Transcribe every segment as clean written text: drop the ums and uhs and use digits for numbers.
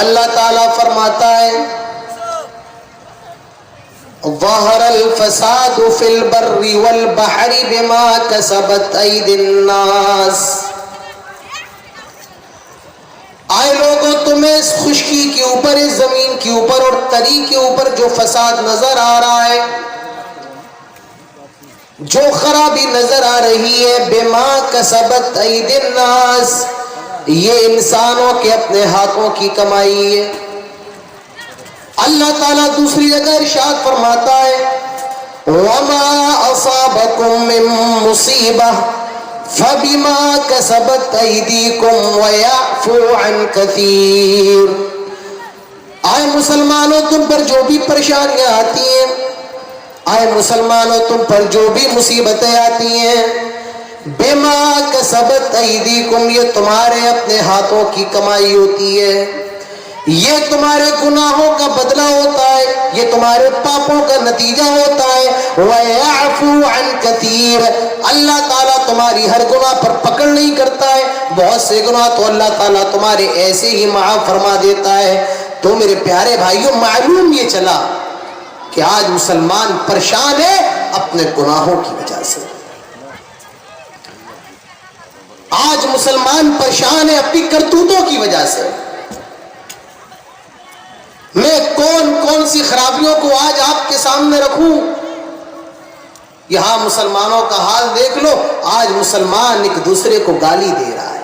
اللہ تعالیٰ فرماتا ہے ظہر الفساد فی البر والبحر بما کسبت ایدی الناس، آئے لوگوں تمہیں اس خشکی کے اوپر، اس زمین کے اوپر اور تری کے اوپر جو فساد نظر آ رہا ہے، جو خرابی نظر آ رہی ہے، بما کسبت ایدی الناس، یہ انسانوں کے اپنے ہاتھوں کی کمائی ہے۔ اللہ تعالیٰ دوسری جگہ ارشاد فرماتا ہے وَمَا أَصَابَكُم مِّن مُّصِيبَةٍ فَبِمَا كَسَبَتْ أَيْدِيكُمْ وَيَعْفُو عَن كَثِيرٍ، آئے مسلمانوں تم پر جو بھی پریشانیاں آتی ہیں، آئے مسلمانوں تم پر جو بھی مصیبتیں آتی ہیں، بِمَا كَسَبَتْ أَيْدِيكُمْ، یہ تمہارے اپنے ہاتھوں کی کمائی ہوتی ہے، یہ تمہارے گناہوں کا بدلہ ہوتا ہے، یہ تمہارے پاپوں کا نتیجہ ہوتا ہے۔ وَيَعْفُو عَن كَثِيرٍ، اللہ تعالیٰ تمہاری ہر گناہ پر پکڑ نہیں کرتا ہے، بہت سے گناہ تو اللہ تعالیٰ تمہارے ایسے ہی معاف فرما دیتا ہے۔ تو میرے پیارے بھائیوں، معلوم یہ چلا کہ آج مسلمان پریشان ہے اپنے گناہوں کی وجہ سے، آج مسلمان پریشان ہے اپنی کرتوتوں کی وجہ سے۔ میں کون کون سی خرابیوں کو آج آپ کے سامنے رکھوں؟ یہاں مسلمانوں کا حال دیکھ لو، آج مسلمان ایک دوسرے کو گالی دے رہا ہے،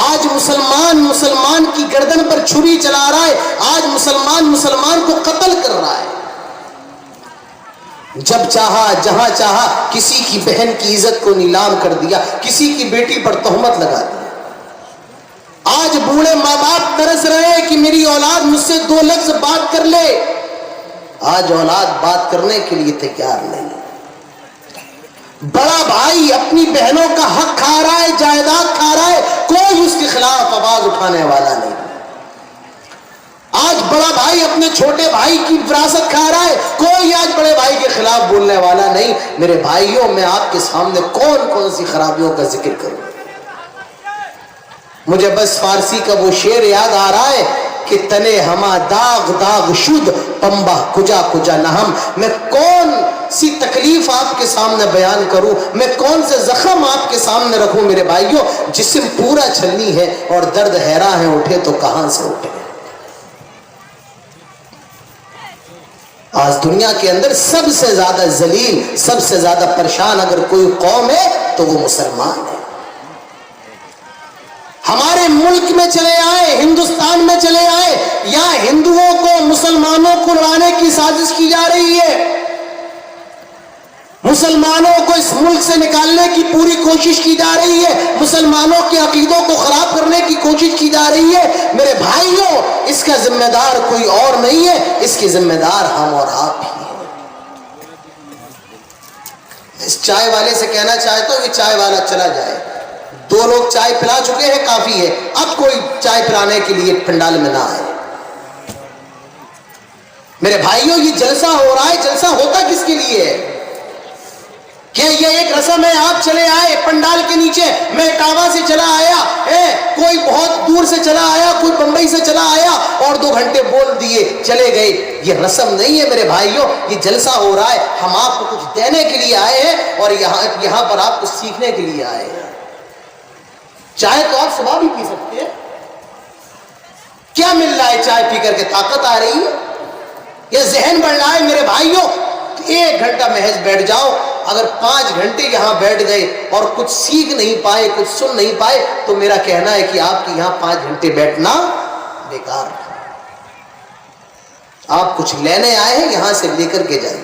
آج مسلمان کی گردن پر چھری چلا رہا ہے، آج مسلمان کو قتل کر رہا ہے، جب چاہا جہاں چاہا کسی کی بہن کی عزت کو نیلام کر دیا، کسی کی بیٹی پر تہمت لگا دی۔ آج بوڑھے ماں باپ ترس رہے ہیں کہ میری اولاد مجھ سے 2 لفظ بات کر لے، آج اولاد بات کرنے کے لیے تیار نہیں۔ بڑا بھائی اپنی بہنوں کا حق کھا رہا ہے، جائیداد کھا رہا ہے، کوئی اس کے خلاف آواز اٹھانے والا نہیں۔ آج بڑا بھائی اپنے چھوٹے بھائی کی وراثت کھا رہا ہے، کوئی آج بڑے بھائی کے خلاف بولنے والا نہیں۔ میرے بھائیوں، میں آپ کے سامنے کون کون سی خرابیوں کا ذکر کروں؟ مجھے بس فارسی کا وہ شعر یاد آ رہا ہے کہ تنے ہما داغ داغ شد پمبا کجا کجا نہم۔ میں کون سی تکلیف آپ کے سامنے بیان کروں، میں کون سے زخم آپ کے سامنے رکھوں؟ میرے بھائیوں، جسم پورا چھلنی ہے اور درد حیراں ہے، اٹھے تو کہاں سے اٹھے؟ آج دنیا کے اندر سب سے زیادہ ذلیل، سب سے زیادہ پریشان اگر کوئی قوم ہے تو وہ مسلمان ہے۔ ہمارے ملک میں چلے آئے، ہندوستان میں چلے آئے، یہاں ہندوؤں کو، مسلمانوں کو لڑانے کی سازش کی جا رہی ہے، مسلمانوں کو اس ملک سے نکالنے کی پوری کوشش کی جا رہی ہے، مسلمانوں کے عقیدوں کو خراب کرنے کی کوشش کی جا رہی ہے۔ میرے بھائیوں، اس کا ذمہ دار کوئی اور نہیں ہے، اس کی ذمہ دار ہم اور آپ ہی ہیں۔ اس چائے والے سے کہنا چاہتا ہوں کہ چائے والا چلا جائے، 2 لوگ چائے پلا چکے ہیں، کافی ہے، اب کوئی چائے پلانے کے لیے پنڈال میں نہ آئے۔ میرے بھائیوں، یہ جلسہ ہو رہا ہے، جلسہ ہوتا کس کے لیے ہے؟ کہ یہ ایک رسم ہے، آپ چلے آئے پنڈال کے نیچے، میں اٹاوا سے چلا آیا، کوئی بہت دور سے چلا آیا، کوئی بمبئی سے چلا آیا اور 2 گھنٹے بول دیے چلے گئے۔ یہ رسم نہیں ہے میرے بھائیوں، یہ جلسہ ہو رہا ہے، ہم آپ کو کچھ دینے کے لیے آئے ہیں اور یہاں پر آپ کچھ سیکھنے کے لیے آئے ہیں۔ چائے تو آپ صبح بھی پی سکتے ہیں، کیا مل رہا ہے؟ چائے پی کر کے طاقت آ رہی ہے یا ذہن بڑھ رہا ہے؟ میرے بھائیوں، 1 گھنٹہ محض بیٹھ جاؤ، اگر 5 گھنٹے یہاں بیٹھ گئے اور کچھ سیکھ نہیں پائے، کچھ سن نہیں پائے، تو میرا کہنا ہے کہ آپ کی یہاں 5 گھنٹے بیٹھنا بیکار ہے۔ آپ کچھ لینے آئے ہیں، یہاں سے لے کر کے جائیں۔